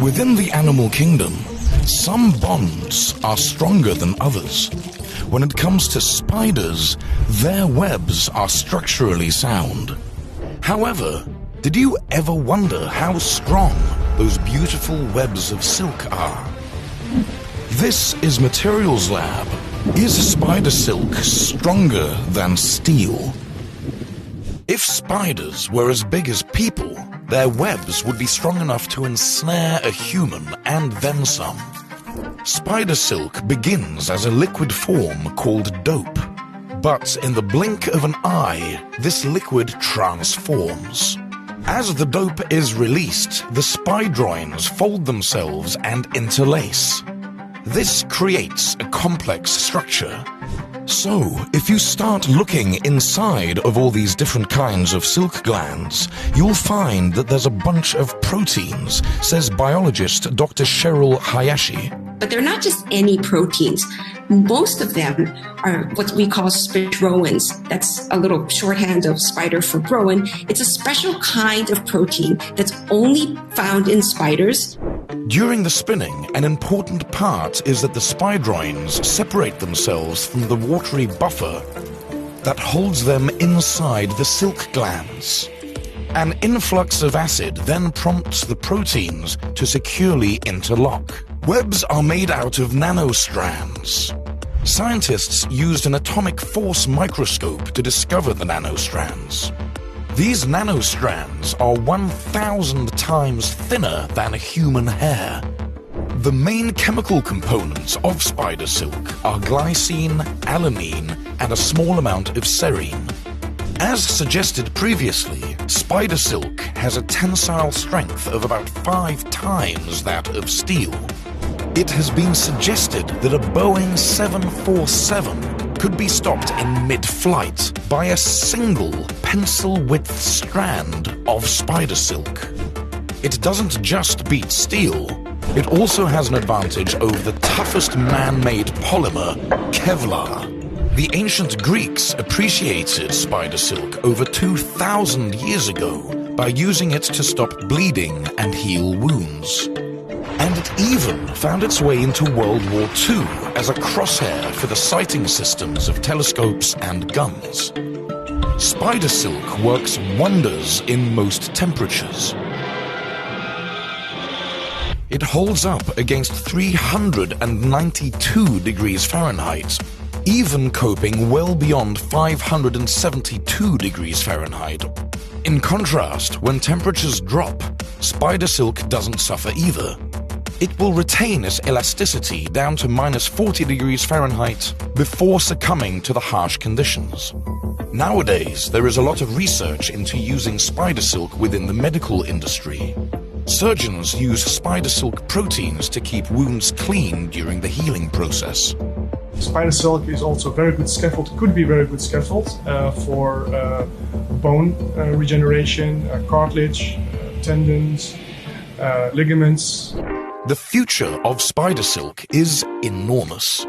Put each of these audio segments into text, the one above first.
Within the animal kingdom, some bonds are stronger than others. When it comes to spiders, their webs are structurally sound. However, did you ever wonder how strong those beautiful webs of silk are? This is Materials Lab. Is spider silk stronger than steel? If spiders were as big as people, their webs would be strong enough to ensnare a human and then some. Spider silk begins as a liquid form called dope. But in the blink of an eye, this liquid transforms. As the dope is released, the spidroins fold themselves and interlace. This creates a complex structure. So, if you start looking inside of all these different kinds of silk glands, you'll find that there's a bunch of proteins, says biologist Dr. Cheryl Hayashi. But they're not just any proteins. Most of them are what we call spidroins. That's a little shorthand of spider for groin. It's a special kind of protein that's only found in spiders. During the spinning, an important part is that the spidroins separate themselves from the watery buffer that holds them inside the silk glands. An influx of acid then prompts the proteins to securely interlock. Webs are made out of nanostrands. Scientists used an atomic force microscope to discover the nanostrands. These nanostrands are 1,000 times thinner than a human hair. The main chemical components of spider silk are glycine, alanine, and a small amount of serine. As suggested previously, spider silk has a tensile strength of about 5 times that of steel. It has been suggested that a Boeing 747 could be stopped in mid-flight by a single pencil-width strand of spider silk. It doesn't just beat steel, it also has an advantage over the toughest man-made polymer, Kevlar. The ancient Greeks appreciated spider silk over 2,000 years ago by using it to stop bleeding and heal wounds. And it even found its way into World War II as a crosshair for the sighting systems of telescopes and guns. Spider silk works wonders in most temperatures. It holds up against 392 degrees Fahrenheit, even coping well beyond 572 degrees Fahrenheit. In contrast, when temperatures drop, spider silk doesn't suffer either. It will retain its elasticity down to -40 degrees Fahrenheit before succumbing to the harsh conditions. Nowadays, there is a lot of research into using spider silk within the medical industry. Surgeons use spider silk proteins to keep wounds clean during the healing process. Spider silk is also very good scaffold, could be very good scaffold for bone regeneration, cartilage, tendons, ligaments. The future of spider silk is enormous.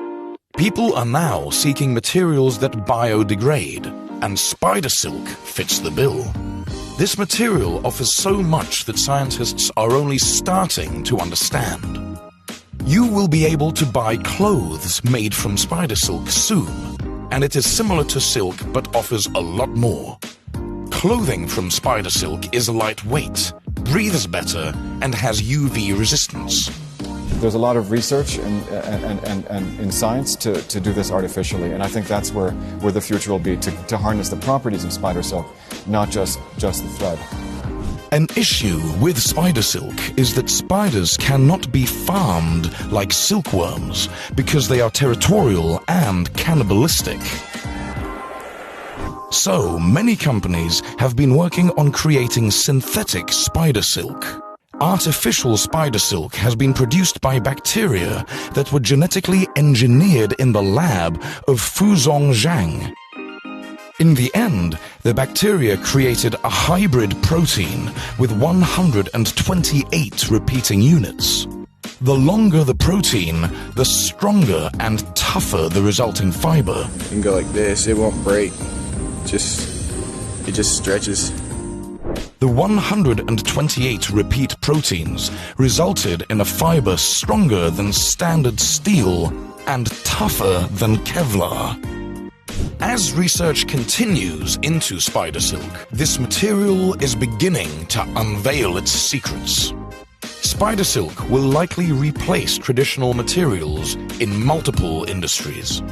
People are now seeking materials that biodegrade, and spider silk fits the bill. This material offers so much that scientists are only starting to understand. You will be able to buy clothes made from spider silk soon, and it is similar to silk but offers a lot more. Clothing from spider silk is lightweight, breathes better, and has UV resistance. There's a lot of research and in science to do this artificially, and I think that's where the future will be, to harness the properties of spider silk, not just the thread. An issue with spider silk is that spiders cannot be farmed like silkworms because they are territorial and cannibalistic. So, many companies have been working on creating synthetic spider silk. Artificial spider silk has been produced by bacteria that were genetically engineered in the lab of Fuzhong Zhang. In the end, the bacteria created a hybrid protein with 128 repeating units. The longer the protein, the stronger and tougher the resulting fiber. You can go like this, it won't break. It just stretches. The 128 repeat proteins resulted in a fiber stronger than standard steel and tougher than Kevlar. As research continues into spider silk, this material is beginning to unveil its secrets. Spider silk will likely replace traditional materials in multiple industries.